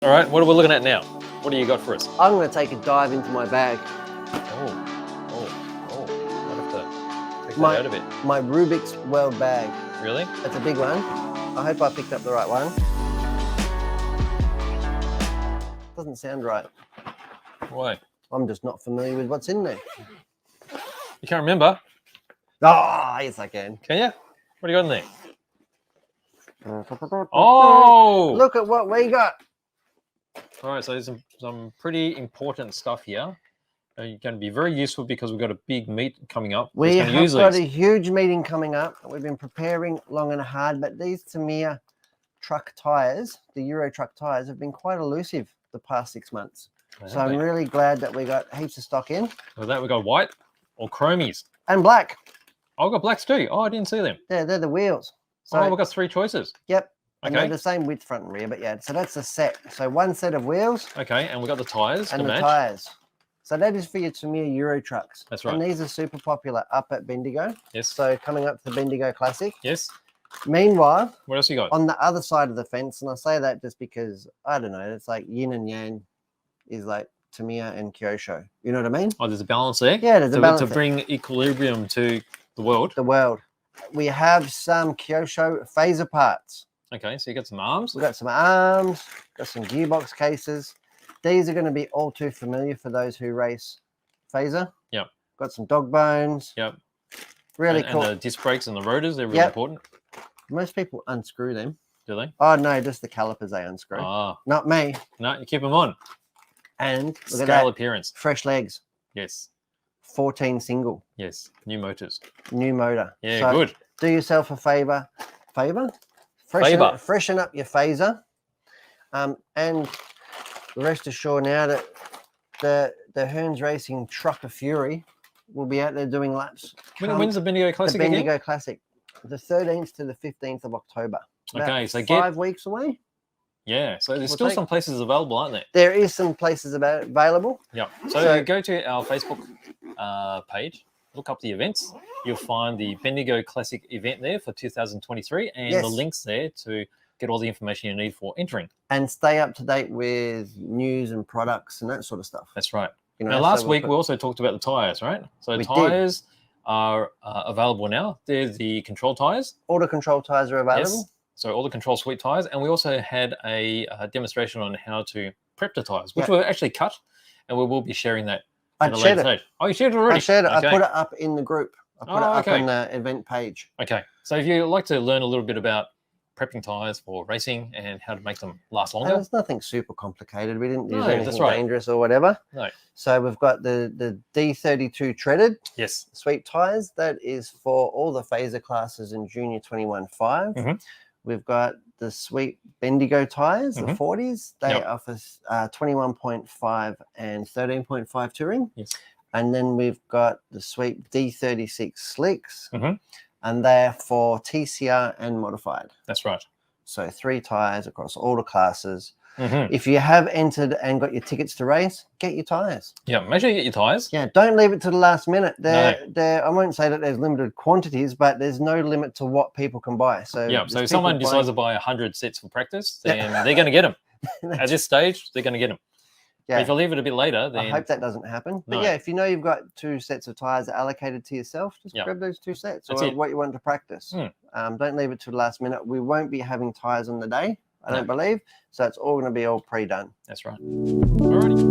All right, what are we looking at now? What do you got for us? I'm going to take a dive into my bag. Oh, what have to take My- that out of it? My Rubik's World bag. Really? That's a big one. I hope I picked up the right one. Doesn't sound right. Why? I'm just not familiar with what's in there. You can't remember? Oh, yes I can. Can you? What do you got in there? Oh! Look at what we got. All right, so there's some pretty important stuff here. You're going to be very useful because we've got a big meet coming up. We have got a huge meeting coming up. We've been preparing long and hard, but these Tamiya truck tires, the Euro Truck Tires, have been quite elusive the past 6 months. So I'm really glad that we got heaps of stock in. With that, we got white or chromies. And black. Oh, I've got blacks too. Oh, I didn't see them. Yeah, they're the wheels. So we've got 3 choices. Yep. And Okay. they're the same width front and rear, but yeah, so that's a set. So one set of wheels. Okay, and we've got the tires and to the match. tires. So that is for your Tamiya Euro trucks. That's right. And these are super popular up at Bendigo. Yes. So coming up to the Bendigo Classic. Yes. Meanwhile, What else you got? on the other side of the fence, and I say that just because, I don't know, it's like yin and yang is like Tamiya and Kyosho. You know what I mean? Oh, there's a balance there? Yeah, there's a balance to there. bring equilibrium to the world. The world. We have some Kyosho Fazer Parts. Okay, so you got some arms. We've got some arms, got some gearbox cases. These are going to be all too familiar for those who race Fazer. Yep. Got some dog bones. Yep. Really and cool. And the disc brakes and the rotors, they're really Yep. important. Most people unscrew them. Do they? Oh, no, just the calipers they unscrew. Ah, Not me. no, you keep them on. And look at Scale that. appearance. Fresh legs. Yes. 14 single. Yes. New motors. New motor. Yeah, So good. do yourself a favor. Favor? Favor. Freshen up your Fazer. And rest assured now that the Hearns Racing Trucker Fury will be out there doing laps. When's the Bendigo Classic The Bendigo Classic. The 13th to the 15th of October. Okay, so 5 weeks away. Yeah, so there's We'll still take- some places available, aren't there? There is some places available. Yeah. So go to our Facebook page, look up the events. You'll find the Bendigo Classic event there for 2023 and Yes. the links there to get all the information you need for entering. And stay up to date with news and products and that sort of stuff. That's right. You know, Now, last so week we also talked about the tyres, right? So We did. tyres are available now. They're the control tyres. all the control tires are available. Yes. So all the control suite tyres. And we also had a demonstration on how to prep the tyres, which were actually cut. And we will be sharing that at a shared later it. stage. Oh, you shared it already? I shared it. Okay. I put it up in the group. I put it up on the event page. Okay. So if you'd like to learn a little bit about prepping tyres for racing and how to make them last And longer. it's nothing super complicated. We didn't use No, anything that's right. dangerous or whatever. No. So we've got the D32 treaded Yes. sweet tires. That is for all the Fazer classes in Junior 21.5. Mhm. We've got the sweet Bendigo tires, the Mhm. 40s. They Yep. offer 21.5 and 13.5 touring. Yes. And then we've got the sweet D36 slicks. Mhm. And they're for TCR and modified. That's right. So 3 tires across all the classes. Mhm. If you have entered and got your tickets to race, get your tires. Yeah. Make sure you get your tyres. Yeah, don't leave it to the last minute. I won't say that there's limited quantities, but there's no limit to what people can buy. So Yeah. there's So if people someone buying- decides to buy 100 sets for practice, then they're going to get them. At this stage, they're going to get them. Yeah. If you leave it a bit later, then I hope that doesn't happen. But No. yeah, if you know you've got 2 sets of tires allocated to yourself, just Yeah. grab those 2 sets That's or it. what you want to practice. Don't leave it to the last minute. We won't be having tires on the day, I don't believe. So it's all going to be all pre-done. that's right. Alrighty.